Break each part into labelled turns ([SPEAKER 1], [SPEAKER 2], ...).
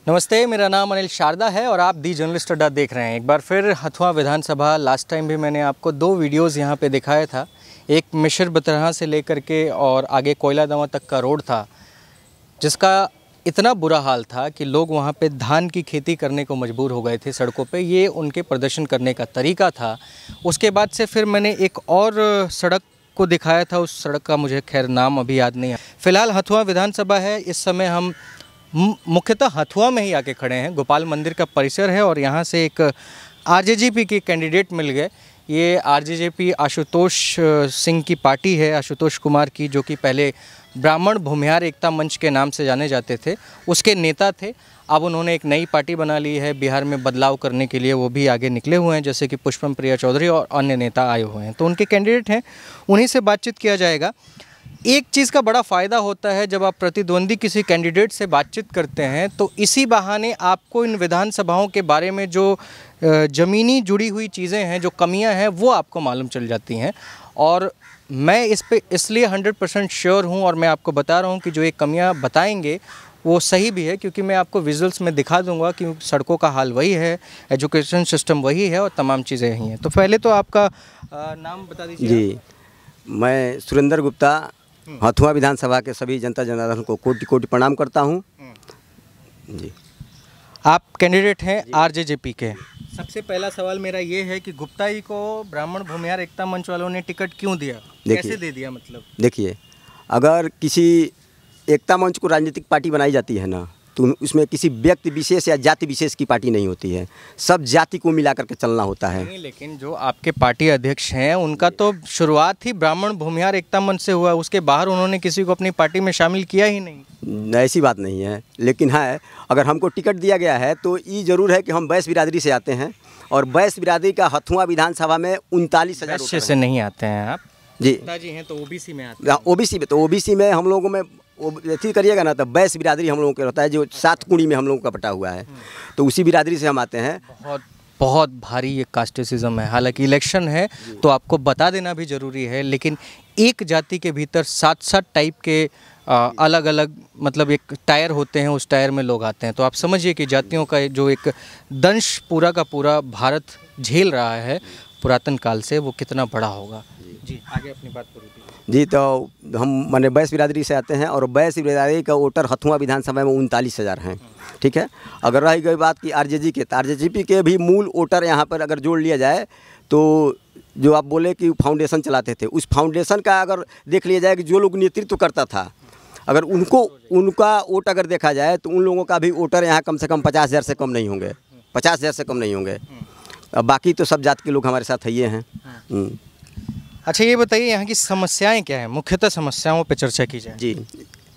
[SPEAKER 1] नमस्ते, मेरा नाम अनिल शारदा है और आप दी जर्नलिस्ट अड्डा देख रहे हैं। एक बार फिर हथुआ विधानसभा, लास्ट टाइम भी मैंने आपको 2 वीडियोस यहाँ पे दिखाया था। एक मिश्र बतरहा से लेकर के और आगे कोयला दवा तक का रोड था, जिसका इतना बुरा हाल था कि लोग वहाँ पे धान की खेती करने को मजबूर हो गए थे सड़कों पे। ये उनके प्रदर्शन करने का तरीका था। उसके बाद से फिर मैंने एक और सड़क को दिखाया था। उस सड़क का मुझे खैर नाम अभी याद नहीं है। फ़िलहाल हथुआ विधानसभा है। इस समय हम मुख्यतः हथुआ में ही आके खड़े हैं। गोपाल मंदिर का परिसर है और यहाँ से एक आरजेजेपी के कैंडिडेट मिल गए। ये आरजेजेपी आशुतोष सिंह की पार्टी है, आशुतोष कुमार की, जो कि पहले ब्राह्मण भूमिहार एकता मंच के नाम से जाने जाते थे। उसके नेता थे। अब उन्होंने एक नई पार्टी बना ली है बिहार में बदलाव करने के लिए। वो भी आगे निकले हुए हैं, जैसे कि पुष्पम प्रिया चौधरी और अन्य नेता आए हुए हैं। तो उनके कैंडिडेट हैं, उन्हीं से बातचीत किया जाएगा। एक चीज़ का बड़ा फ़ायदा होता है, जब आप प्रतिद्वंदी किसी कैंडिडेट से बातचीत करते हैं तो इसी बहाने आपको इन विधानसभाओं के बारे में जो ज़मीनी जुड़ी हुई चीज़ें हैं, जो कमियां हैं, वो आपको मालूम चल जाती हैं। और मैं इस पे इसलिए 100% श्योर हूं और मैं आपको बता रहा हूं कि जो ये कमियां बताएंगे वो सही भी है, क्योंकि मैं आपको विजुअल्स में दिखा दूंगा कि सड़कों का हाल वही है, एजुकेशन सिस्टम वही है और तमाम चीज़ें यही हैं। तो पहले तो आपका नाम बता दीजिए।
[SPEAKER 2] जी, मैं सुरेंद्र गुप्ता हथुआ विधानसभा के सभी जनता जनार्दन को कोटि कोटि प्रणाम करता हूं। जी,
[SPEAKER 1] आप कैंडिडेट हैं आरजेजेपी के। सबसे पहला सवाल मेरा ये है कि गुप्ता जी को ब्राह्मण भूमिहार एकता मंच वालों ने टिकट क्यों दिया, कैसे दे दिया? मतलब देखिए,
[SPEAKER 2] अगर किसी एकता मंच को राजनीतिक पार्टी बनाई जाती है ना, तो उसमें किसी व्यक्ति विशेष या जाति विशेष की पार्टी नहीं होती है, सब जाति को मिला करके चलना होता है।
[SPEAKER 1] नहीं, लेकिन जो आपके पार्टी अध्यक्ष हैं उनका तो शुरुआत ही ब्राह्मण भूमिहार एकता मंच से हुआ। उसके बाहर उन्होंने किसी को अपनी पार्टी में शामिल किया ही नहीं।
[SPEAKER 2] ऐसी बात नहीं है, लेकिन है, अगर हमको टिकट दिया गया है तो ये जरूर है कि हम बैस बिरादरी से आते हैं और बैस बिरादरी का हथुआ विधानसभा में 39,000
[SPEAKER 1] से नहीं आते हैं आप
[SPEAKER 2] जी
[SPEAKER 1] हैं, तो ओबीसी में आते हैं।
[SPEAKER 2] ओबीसी में, तो ओबीसी में हम लोगों में ऐसी करिएगा ना, तो बैस बिरादरी हम लोगों के रहता है, जो 7 कुड़ी में हम लोगों का बटा हुआ है, तो उसी बिरादरी से हम आते हैं।
[SPEAKER 1] बहुत भारी ये कास्टिसिज्म है। हालांकि इलेक्शन है तो आपको बता देना भी ज़रूरी है, लेकिन एक जाति के भीतर 7-7 टाइप के अलग अलग मतलब एक टायर होते हैं, उस टायर में लोग आते हैं। तो आप समझिए कि जातियों का जो एक दंश पूरा का पूरा भारत झेल रहा है पुरातन काल से, वो कितना बड़ा होगा। जी, आगे अपनी बात पूरी कीजिए।
[SPEAKER 2] जी, तो हम माने बैस बिरादरी से आते हैं और बैस बिरादरी का वोटर हथुआ विधानसभा में 39,000 हैं। ठीक है, अगर रही गई बात की आरजेजी के, तो आरजेजेपी के भी मूल वोटर यहाँ पर अगर जोड़ लिया जाए तो जो आप बोले कि फाउंडेशन चलाते थे, उस फाउंडेशन का अगर देख लिया जाए कि जो लोग नेतृत्व करता था, अगर उनका वोट अगर देखा जाए तो उन लोगों का भी वोटर यहाँ कम से कम 50,000 से कम नहीं होंगे, 50,000 से कम नहीं होंगे। अब बाकी तो सब जात के लोग हमारे साथ ही हैं।
[SPEAKER 1] अच्छा, ये बताइए यहाँ की समस्याएं क्या हैं, मुख्यतः समस्याओं पे चर्चा की जाए।
[SPEAKER 2] जी,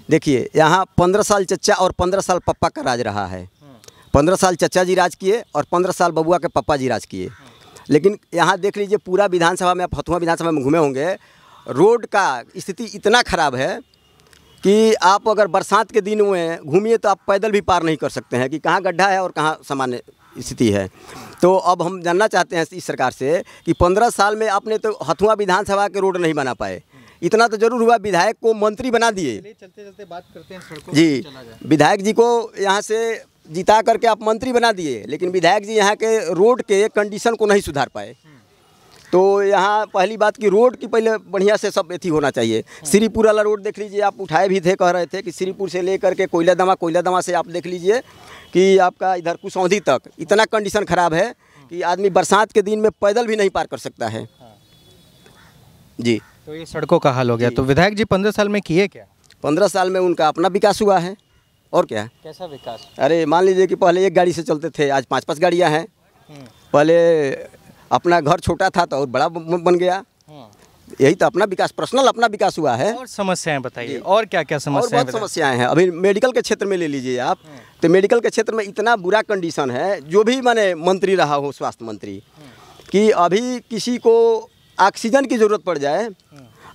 [SPEAKER 2] देखिए, यहाँ 15 साल चचा और 15 साल पप्पा का राज रहा है। 15 साल चचा जी राज किए और 15 साल बबुआ के पप्पा जी राज किए। लेकिन यहाँ देख लीजिए, पूरा विधानसभा में, आप हथुआ विधानसभा में घूमे होंगे, रोड का स्थिति इतना ख़राब है कि आप अगर बरसात के दिन में घूमिए तो आप पैदल भी पार नहीं कर सकते हैं कि कहाँ गड्ढा है और कहाँ सामान्य स्थिति है। तो अब हम जानना चाहते हैं इस सरकार से कि 15 साल में आपने तो हथुआ विधानसभा के रोड नहीं बना पाए। इतना तो जरूर हुआ, विधायक को मंत्री बना दिए।
[SPEAKER 1] चलते चलते बात करते हैं सड़कों
[SPEAKER 2] जी, विधायक जी को यहाँ से जिता करके आप मंत्री बना दिए, लेकिन विधायक जी यहाँ के रोड के कंडीशन को नहीं सुधार पाए। तो यहाँ पहली बात कि रोड की पहले बढ़िया से सब एथी होना चाहिए। श्रीपुर वाला रोड देख लीजिए, आप उठाए भी थे, कह रहे थे कि श्रीपुर से लेकर के कोयला दमा से आप देख लीजिए कि आपका इधर कुसौंधी तक इतना कंडीशन ख़राब है कि आदमी बरसात के दिन में पैदल भी नहीं पार कर सकता है। जी,
[SPEAKER 1] तो ये सड़कों का हाल हो गया। तो विधायक जी 15 साल में किए क्या?
[SPEAKER 2] 15 साल में उनका अपना विकास हुआ है और क्या।
[SPEAKER 1] कैसा विकास?
[SPEAKER 2] अरे मान लीजिए कि पहले 1 गाड़ी से चलते थे, आज 5-5 गाड़ियाँ हैं। पहले अपना घर छोटा था तो और बड़ा बन गया। यही तो अपना विकास, पर्सनल अपना विकास हुआ है।
[SPEAKER 1] और समस्याएं बताइए, और क्या क्या समस्याएं?
[SPEAKER 2] और बहुत समस्याएं हैं। अभी मेडिकल के क्षेत्र में ले लीजिए आप, तो मेडिकल के क्षेत्र में इतना बुरा कंडीशन है, जो भी माने मंत्री रहा हो, स्वास्थ्य मंत्री, कि अभी किसी को ऑक्सीजन की ज़रूरत पड़ जाए,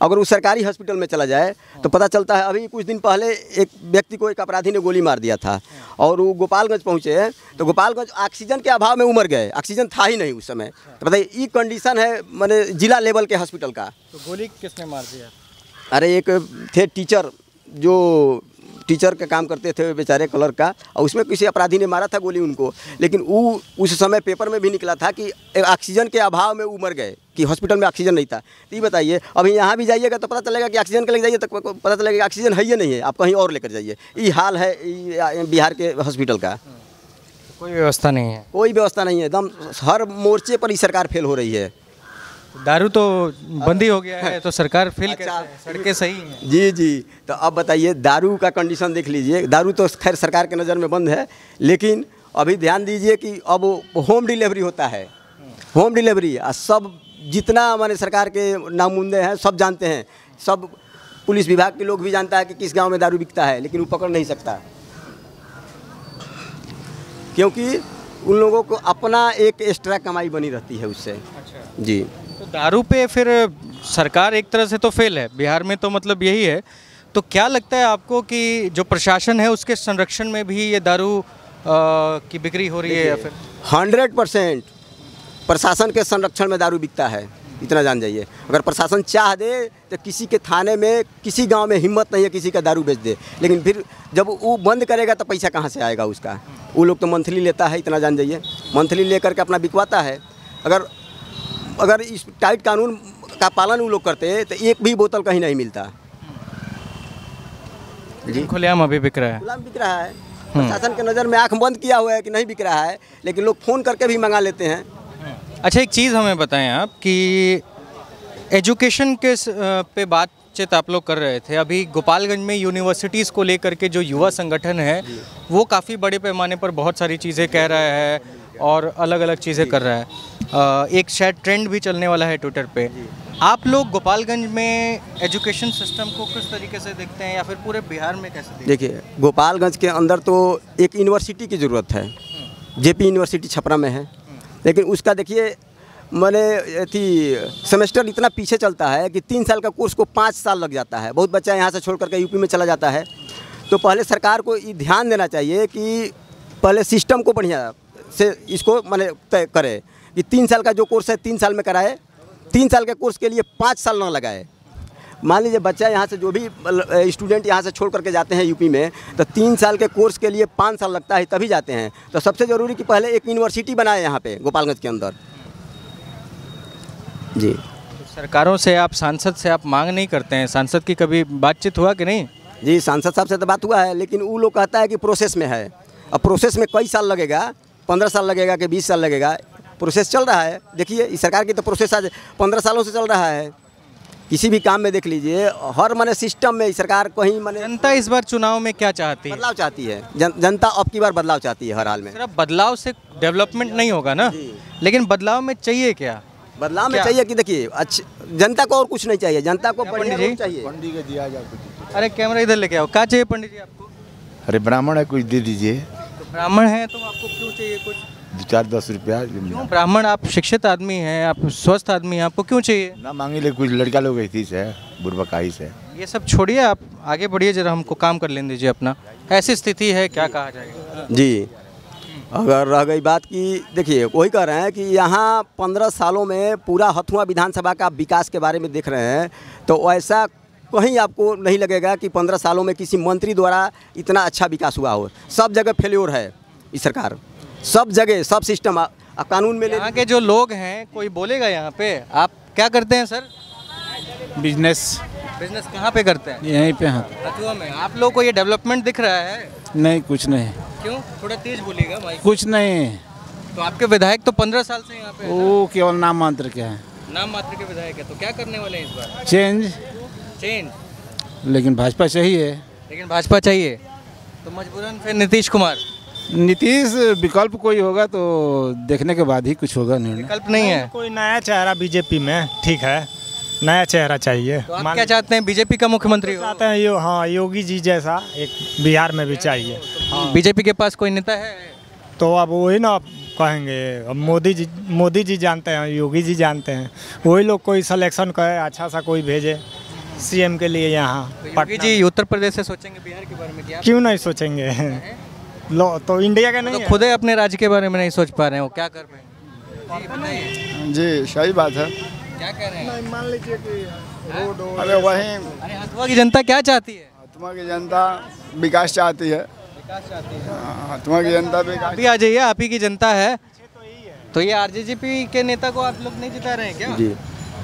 [SPEAKER 2] अगर वो सरकारी हॉस्पिटल में चला जाए तो पता चलता है। अभी कुछ दिन पहले एक व्यक्ति को एक अपराधी ने गोली मार दिया था और वो गोपालगंज पहुँचे, तो गोपालगंज ऑक्सीजन के अभाव में उमर गए। ऑक्सीजन था ही नहीं उस समय। तो बताइए, ये कंडीशन है माने जिला लेवल के हॉस्पिटल का।
[SPEAKER 1] तो गोली किसने मार दिया?
[SPEAKER 2] अरे एक थे टीचर जो टीचर का काम करते थे बेचारे कलर का, और उसमें किसी अपराधी ने मारा था गोली उनको, लेकिन वो उस समय पेपर में भी निकला था कि ऑक्सीजन के अभाव में वो मर गए, कि हॉस्पिटल में ऑक्सीजन नहीं था। तो ये बताइए, अभी यहाँ भी जाइएगा तो पता चलेगा कि ऑक्सीजन के लेकर जाइए तो पता चलेगा कि ऑक्सीजन है या नहीं है, आप कहीं और लेकर जाइए। ये हाल है बिहार के हॉस्पिटल का।
[SPEAKER 1] कोई व्यवस्था नहीं है,
[SPEAKER 2] कोई व्यवस्था नहीं है, एकदम हर मोर्चे पर ही सरकार फेल हो रही है।
[SPEAKER 1] दारू तो बंदी हो गया है तो सरकार फेल कैसे है? सड़कें सही हैं।
[SPEAKER 2] जी, तो अब बताइए, दारू का कंडीशन देख लीजिए। दारू तो खैर सरकार के नज़र में बंद है, लेकिन अभी ध्यान दीजिए कि अब होम डिलीवरी होता है, होम डिलीवरी। सब जितना हमारे सरकार के नामुंदे हैं सब जानते हैं, सब पुलिस विभाग के लोग भी जानता है कि किस गांव में दारू बिकता है, लेकिन वो पकड़ नहीं सकता, क्योंकि उन लोगों को अपना एक एक्स्ट्रा कमाई बनी रहती है उससे।
[SPEAKER 1] अच्छा
[SPEAKER 2] जी,
[SPEAKER 1] तो दारू पे फिर सरकार एक तरह से तो फेल है बिहार में, तो मतलब यही है। तो क्या लगता है आपको कि जो प्रशासन है उसके संरक्षण में भी ये दारू की बिक्री हो रही है, या फिर
[SPEAKER 2] 100% प्रशासन के संरक्षण में दारू बिकता है, इतना जान जाइए। अगर प्रशासन चाह दे तो किसी के थाने में, किसी गांव में हिम्मत नहीं है किसी का दारू बेच दे, लेकिन फिर जब वो बंद करेगा तो पैसा कहाँ से आएगा उसका? वो लोग तो मंथली लेता है, इतना जान जाइए, मंथली लेकर के अपना बिकवाता है। अगर इस टाइट कानून का पालन वो लोग करते तो एक भी बोतल कहीं नहीं मिलता।
[SPEAKER 1] जी, खुलेआम अभी बिक रहा है,
[SPEAKER 2] खुलेआम बिक रहा है। प्रशासन के नज़र में आंख बंद किया हुआ है कि नहीं बिक रहा है, लेकिन लोग फ़ोन करके भी मंगा लेते हैं।
[SPEAKER 1] अच्छा, एक चीज़ हमें बताएं आप कि एजुकेशन के पे बातचीत आप लोग कर रहे थे। अभी गोपालगंज में यूनिवर्सिटीज़ को लेकर के जो युवा संगठन है वो काफ़ी बड़े पैमाने पर बहुत सारी चीज़ें कह रहा है और अलग अलग चीज़ें कर रहा है। एक शायद ट्रेंड भी चलने वाला है ट्विटर पे। आप लोग गोपालगंज में एजुकेशन सिस्टम को किस तरीके से देखते हैं, या फिर पूरे बिहार में कैसे देखते हैं?
[SPEAKER 2] देखिए, गोपालगंज के अंदर तो एक यूनिवर्सिटी की ज़रूरत है। जेपी यूनिवर्सिटी छपरा में है, लेकिन उसका देखिए मैंने सेमेस्टर इतना पीछे चलता है कि 3 साल का कोर्स को 5 साल लग जाता है। बहुत बच्चा यहाँ से छोड़ करके यूपी में चला जाता है। तो पहले सरकार को ये ध्यान देना चाहिए कि पहले सिस्टम को बढ़िया से इसको मैंने तय करे कि 3 साल का जो कोर्स है 3 साल में कराए, 3 साल के कोर्स के लिए 5 साल ना लगाए। मान लीजिए बच्चा यहाँ से, जो भी स्टूडेंट यहाँ से छोड़ करके जाते हैं यूपी में, तो 3 साल के कोर्स के लिए 5 साल लगता है, तभी जाते हैं। तो सबसे ज़रूरी कि पहले एक यूनिवर्सिटी बनाए यहाँ पे गोपालगंज के अंदर। जी,
[SPEAKER 1] तो सरकारों से आप, सांसद से आप मांग नहीं करते हैं? सांसद की कभी बातचीत हुआ कि नहीं?
[SPEAKER 2] जी, सांसद साहब से तो बात हुआ है, लेकिन वो लोग कहता है कि प्रोसेस में है। अब प्रोसेस में कई साल लगेगा, 15 साल लगेगा कि 20 साल लगेगा, प्रोसेस चल रहा है। देखिए, इस सरकार की तो प्रोसेस आज 15 सालों से चल रहा है। किसी भी काम में देख लीजिए, हर माने सिस्टम में सरकार कहीं माने।
[SPEAKER 1] जनता इस बार चुनाव में क्या चाहती है?
[SPEAKER 2] बदलाव चाहती है। जनता अब की बार बदलाव चाहती है हर हाल में।
[SPEAKER 1] सिर्फ बदलाव से डेवलपमेंट नहीं होगा ना, लेकिन बदलाव में चाहिए क्या?
[SPEAKER 2] बदलाव में चाहिए कि देखिए, जनता को और कुछ नहीं चाहिए, जनता को बढ़िया रोड चाहिए।
[SPEAKER 3] पंडित को दिया जाए कुछ।
[SPEAKER 1] अरे कैमरा इधर लेके आओ। क्या चाहिए पंडित जी आपको?
[SPEAKER 3] अरे ब्राह्मण है, कुछ दे दीजिए।
[SPEAKER 1] तो ब्राह्मण है तो आपको क्यों चाहिए कुछ?
[SPEAKER 3] 2-4-10 रुपया।
[SPEAKER 1] क्यों? ब्राह्मण, आप शिक्षित आदमी हैं, आप स्वस्थ आदमी हैं, आपको क्यों चाहिए?
[SPEAKER 3] ना मांगे ले, कुछ लड़का लोग ऐसी से बुरबकाई से।
[SPEAKER 1] ये सब छोड़िए, आप आगे बढ़िए जरा, हमको काम कर लेने दीजिए अपना। ऐसी स्थिति है, क्या कहा जाएगा?
[SPEAKER 2] जी, अगर रह गई बात की, देखिए वही कह रहे हैं कि यहाँ 15 सालों में पूरा हथुआ विधानसभा का विकास के बारे में देख रहे हैं, तो ऐसा कहीं आपको नहीं लगेगा कि 15 सालों में किसी मंत्री द्वारा इतना अच्छा विकास हुआ हो। सब जगह फेल्योर है इस सरकार, सब जगह, सब सिस्टम। आप कानून में
[SPEAKER 1] यहाँ के जो लोग हैं, कोई बोलेगा यहाँ पे? आप क्या करते हैं सर?
[SPEAKER 4] बिजनेस।
[SPEAKER 1] बिजनेस कहाँ पे करते हैं?
[SPEAKER 4] यहीं पे हैं।
[SPEAKER 1] हथुआ में। आप लोग को ये डेवलपमेंट दिख रहा है?
[SPEAKER 4] नहीं, कुछ नहीं।
[SPEAKER 1] क्यों? थोड़ा तेज बोलिएगा माइक।
[SPEAKER 4] कुछ नहीं।
[SPEAKER 1] तो आपके विधायक तो 15 साल से यहाँ पे हैं।
[SPEAKER 4] वो केवल नाम मात्र के हैं।
[SPEAKER 1] नाम मात्र के विधायक है, तो क्या करने वाले हैं इस बार?
[SPEAKER 4] चेंज। लेकिन भाजपा चाहिए।
[SPEAKER 1] लेकिन भाजपा चाहिए तो मजबूरन फिर नीतीश कुमार।
[SPEAKER 4] नीतीश विकल्प कोई होगा तो देखने के बाद ही कुछ होगा निर्णय।
[SPEAKER 1] विकल्प नहीं है
[SPEAKER 5] कोई नया चेहरा बीजेपी में, ठीक है, नया चेहरा चाहिए।
[SPEAKER 1] तो आप क्या चाहते हैं? बीजेपी का मुख्यमंत्री हो?
[SPEAKER 5] चाहते हैं हाँ, योगी जी जैसा एक बिहार में भी चाहिए।
[SPEAKER 1] बीजेपी के पास कोई नेता है?
[SPEAKER 5] तो अब वही ना कहेंगे, अब मोदी जी जानते हैं, योगी जी जानते हैं, वही लोग कोई सिलेक्शन करे, अच्छा सा कोई भेजे सीएम के लिए यहाँ।
[SPEAKER 1] तो योगी जी उत्तर प्रदेश से सोचेंगे बिहार के बारे में क्या?
[SPEAKER 5] क्यों नहीं सोचेंगे? लो तो इंडिया का नहीं
[SPEAKER 1] तो खुद ही अपने राज्य के बारे में नहीं सोच पा रहे हो, क्या कर पाएंगे? जी बताइए।
[SPEAKER 3] जी सही बात है।
[SPEAKER 1] क्या कह रहे हैं?
[SPEAKER 5] मान लीजिए कि रोड,
[SPEAKER 3] अरे वही
[SPEAKER 1] अरे हथुआ की जनता क्या चाहती है?
[SPEAKER 6] हथुआ की जनता विकास चाहती है। हथुआ की जनता विकास।
[SPEAKER 1] अभी आ जाइए, आप ही की जनता है। तो ये आरजेपी के नेता को आप लोग नहीं जिता रहे हैं क्या?
[SPEAKER 2] जी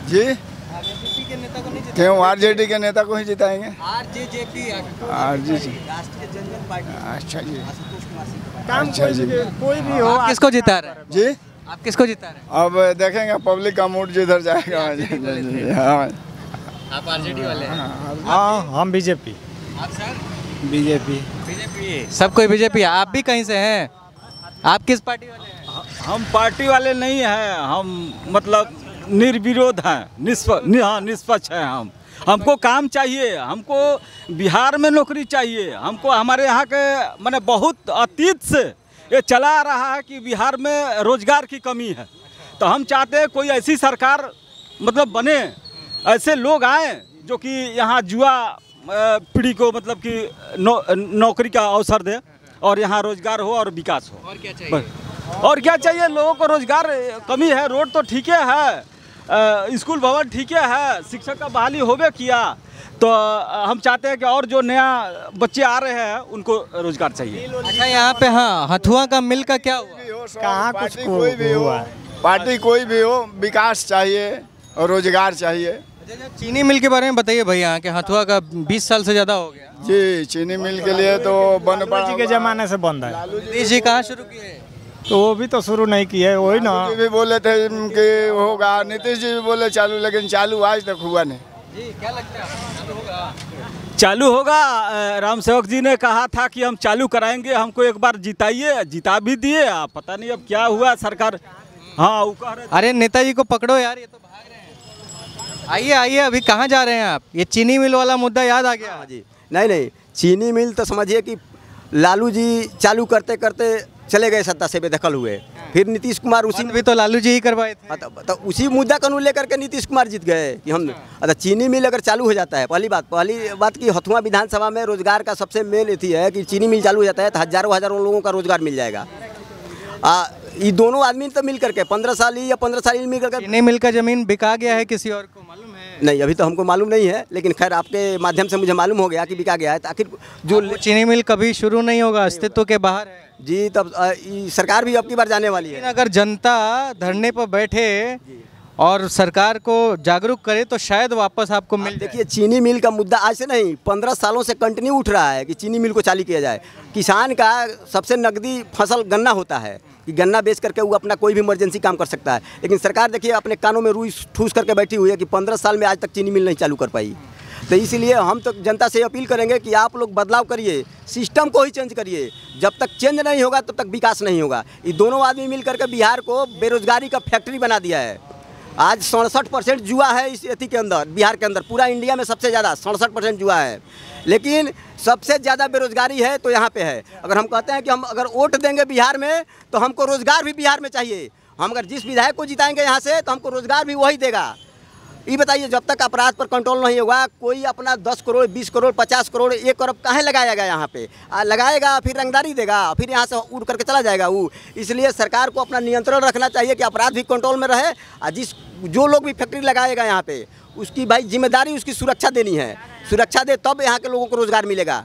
[SPEAKER 6] जी,
[SPEAKER 1] आरजेपी के नेता को नहीं जिता?
[SPEAKER 6] क्यों आरजेडी के नेता को ही जिताएंगे?
[SPEAKER 1] RJP
[SPEAKER 6] RJD.
[SPEAKER 1] राष्ट्रीय जनता पार्टी।
[SPEAKER 6] अच्छा जी,
[SPEAKER 5] काम
[SPEAKER 6] अच्छा जी।
[SPEAKER 5] कोई भी हो।
[SPEAKER 1] आप किसको जिता रहे हैं?
[SPEAKER 6] जी
[SPEAKER 1] आप किसको जिता रहे हैं?
[SPEAKER 6] अब देखेंगे पब्लिक का मूड जिधर जाएगा। हाँ,
[SPEAKER 1] आप आरजेडी वाले हैं?
[SPEAKER 5] हाँ, हम बीजेपी।
[SPEAKER 1] आप सर?
[SPEAKER 4] बीजेपी।
[SPEAKER 1] बीजेपी। सब कोई बीजेपी। आप भी कहीं से हैं? आप किस पार्टी वाले हैं?
[SPEAKER 7] हम पार्टी वाले नहीं हैं, हम मतलब निर्विरोध हैं, हाँ निष्पक्ष हैं हम। हमको काम चाहिए, हमको बिहार में नौकरी चाहिए, हमको हमारे यहाँ के माने बहुत अतीत से ये चला आ रहा है कि बिहार में रोजगार की कमी है। तो हम चाहते हैं कोई ऐसी सरकार मतलब बने, ऐसे लोग आए जो कि यहाँ जुआ पीढ़ी को मतलब कि नौकरी का अवसर दे और यहाँ रोजगार हो और विकास हो।
[SPEAKER 1] और क्या चाहिए?
[SPEAKER 7] और क्या चाहिए? लोगों को रोजगार कमी है, रोड तो ठीक है, स्कूल भवन ठीक है, शिक्षक का बहाली होबे किया। तो हम चाहते हैं कि और जो नया बच्चे आ रहे हैं उनको रोजगार चाहिए।
[SPEAKER 1] अच्छा, यहाँ पे हाँ हथुआ का मिल का क्या हुआ?
[SPEAKER 5] कहाँ कुछ
[SPEAKER 6] पार्टी कोई भी हो, पार्टी कोई भी हो, विकास चाहिए और रोजगार चाहिए।
[SPEAKER 1] चीनी मिल के बारे में बताइए भैया। यहाँ के हथुआ का 20 साल से ज़्यादा हो गया।
[SPEAKER 6] जी, चीनी मिल के लिए तो बन पड़ा
[SPEAKER 5] जी के जमाने से बंद है।
[SPEAKER 1] नीतीश जी कहाँ शुरू किए?
[SPEAKER 5] तो वो भी तो शुरू नहीं किए, वही ना।
[SPEAKER 6] भी बोले थे कि होगा, नीतीश जी भी बोले चालू, लेकिन चालू आज तक हुआ नहीं।
[SPEAKER 1] जी, क्या लगता है चालू होगा?
[SPEAKER 7] चालू होगा। राम सेवक जी ने कहा था कि हम चालू कराएंगे, हमको एक बार जिताइए, जिता भी दिए। पता नहीं अब क्या हुआ सरकार। हाँ, वो कह रहे थे।
[SPEAKER 1] अरे नेताजी को पकड़ो यार, ये तो भाग रहे हैं। आइए आइए, अभी कहाँ जा रहे हैं आप? ये चीनी मिल वाला मुद्दा याद आ गया?
[SPEAKER 2] हाँ जी। नहीं, चीनी मिल तो समझिए कि लालू जी चालू करते करते चले गए, सत्ता से बेदखल हुए। फिर नीतीश कुमार उसी
[SPEAKER 1] भी तो लालू जी ही करवाए थे।
[SPEAKER 2] तो उसी मुद्दा कानून लेकर के नीतीश कुमार जीत गए कि हम अच्छा चीनी मिल अगर चालू हो जाता है। पहली बात कि हथुआ विधानसभा में रोजगार का सबसे मेन एथी है कि चीनी मिल चालू हो जाता है तो हजारों लोगों का रोजगार मिल जाएगा। ये दोनों आदमी तो मिल करके 15 साल या 15 साल मिल करके।
[SPEAKER 1] चीनी मिल का जमीन बिका गया है किसी और को, मालूम है?
[SPEAKER 2] नहीं, अभी तो हमको मालूम नहीं है, लेकिन खैर आपके माध्यम से मुझे मालूम हो गया कि बिका गया है। तो आखिर जो
[SPEAKER 1] चीनी मिल कभी शुरू नहीं होगा, अस्तित्व के बाहर है
[SPEAKER 2] जी। तब सरकार भी अब की बार जाने वाली है।
[SPEAKER 1] लेकिन अगर जनता धरने पर बैठे और सरकार को जागरूक करे तो शायद वापस आपको मिल जाए।
[SPEAKER 2] देखिए, चीनी मिल का मुद्दा आज से नहीं 15 सालों से कंटिन्यू उठ रहा है कि चीनी मिल को चालू किया जाए। किसान का सबसे नकदी फसल गन्ना होता है कि गन्ना बेच करके वो अपना कोई भी इमरजेंसी काम कर सकता है। लेकिन सरकार देखिए अपने कानों में रुई ठूस करके बैठी हुई है कि 15 साल में आज तक चीनी मिल नहीं चालू कर पाई। तो इसलिए हम तो जनता से अपील करेंगे कि आप लोग बदलाव करिए, सिस्टम को ही चेंज करिए। जब तक चेंज नहीं होगा तब तक विकास नहीं होगा। ये दोनों आदमी मिल करके बिहार को बेरोजगारी का फैक्ट्री बना दिया है। आज 67% जुआ है इस एथी के अंदर, बिहार के अंदर। पूरा इंडिया में सबसे ज़्यादा 67% जुआ है, लेकिन सबसे ज़्यादा बेरोजगारी है तो यहाँ पे है। अगर हम कहते हैं कि हम अगर वोट देंगे बिहार में तो हमको रोजगार भी बिहार में चाहिए। हम अगर जिस विधायक को जिताएंगे यहाँ से तो हमको रोजगार भी वही देगा। ये बताइए, जब तक अपराध पर कंट्रोल नहीं होगा, कोई अपना 10 करोड़ 20 करोड़ 50 करोड़ 1 अरब काहे लगाएगा यहाँ पे? लगाएगा फिर रंगदारी देगा, फिर यहाँ से उड़ करके चला जाएगा वो। इसलिए सरकार को अपना नियंत्रण रखना चाहिए कि अपराध भी कंट्रोल में रहे। और जो लोग भी फैक्ट्री लगाएगा यहाँ पे, उसकी भाई जिम्मेदारी उसकी सुरक्षा देनी है। सुरक्षा दे तब यहाँ के लोगों को रोजगार मिलेगा।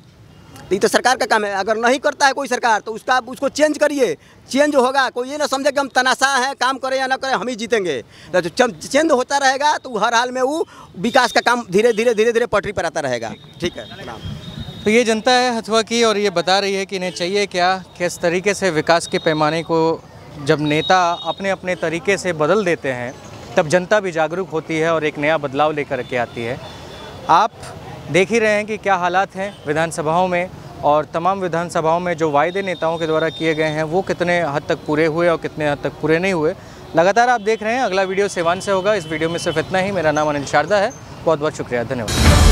[SPEAKER 2] तो ये तो सरकार का काम है। अगर नहीं करता है कोई सरकार तो उसको चेंज करिए। चेंज होगा, कोई ये ना समझे कि हम तनाशाह हैं, काम करें या ना करें हम ही जीतेंगे। तो चेंज होता रहेगा तो हर हाल में वो विकास का काम धीरे धीरे पटरी पर आता रहेगा। ठीक है।
[SPEAKER 1] तो ये जनता है हथुआ की और ये बता रही है कि इन्हें चाहिए क्या, किस तरीके से विकास के पैमाने को जब नेता अपने अपने तरीके से बदल देते हैं तब जनता भी जागरूक होती है और एक नया बदलाव लेकर के आती है। आप देख ही रहे हैं कि क्या हालात हैं विधानसभाओं में, और तमाम विधानसभाओं में जो वायदे नेताओं के द्वारा किए गए हैं वो कितने हद तक पूरे हुए और कितने हद तक पूरे नहीं हुए। लगातार आप देख रहे हैं। अगला वीडियो सेवान से होगा। इस वीडियो में सिर्फ इतना ही। मेरा नाम अनिल शारदा है। बहुत बहुत शुक्रिया, धन्यवाद।